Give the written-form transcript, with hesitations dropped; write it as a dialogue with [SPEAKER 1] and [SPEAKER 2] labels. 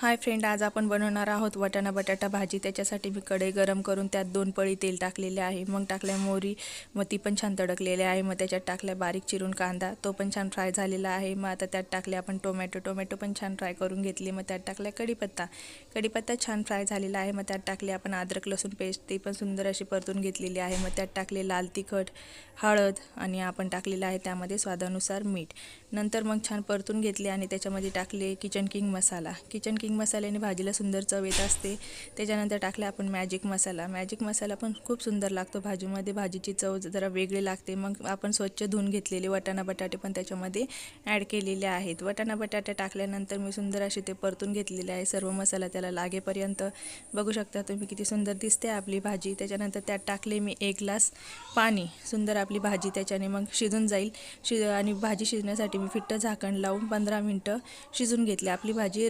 [SPEAKER 1] Hi friend, आज आपण बनवणार आहोत वाटाणा बटाटा भाजी। त्याच्यासाठी मी कढई गरम करून त्यात 2 पळी तेल टाकलेले आहे। मग टाकल्या मोहरी, मग ती पण छान तडकलेली आहे। मग त्याच्यात टाकल्या बारीक चिरून कांदा, तो पण छान फ्राय झालेला आहे। मग आता त्यात टाकले आपण टोमॅटो पण छान फ्राय करून घेतली। मग त्यात टाकल्या कढीपत्ता छान फ्राय झालेला आहे। मग त्यात टाकले आपण अद्रक लसूण पेस्ट, ती पण सुंदर अशी परतून घेतलेली आहे। मग त्यात टाकले लाल तिखट, हळद आणि आपण टाकलेला आहे त्यामध्ये स्वादानुसार मीठ। नंतर मग छान परतून घेतले आणि त्याच्यामध्ये टाकले किचन किंग मसाल्याने भाजीला सुंदर चव येत असते। त्याच्यानंतर टाकले आपण मॅजिक मसाला पण खूप सुंदर लागतो भाजीमध्ये, भाजीची चव जरा वेगळी लागते। मग आपण स्वच्छ धुवून घेतलेले वाटाणा बटाटे पण त्याच्यामध्ये ॲड केलेले आहेत। वाटाणा बटाटे टाकल्यानंतर मी सुंदर असे ते परतून घेतलेले आहे, सर्व मसाला त्याला लागेपर्यंत। बघू शकता तुम्ही किती सुंदर दिसते आपली भाजी। त्याच्यानंतर त्यात टाकले मी 1 ग्लास पाणी, सुंदर आपली भाजी त्याच्याने मग शिजून जाईल। आणि भाजी शिजण्यासाठी मी फिट्ट झाकण लावून 15 मिनिटं शिजून घेतली। आपली भाजी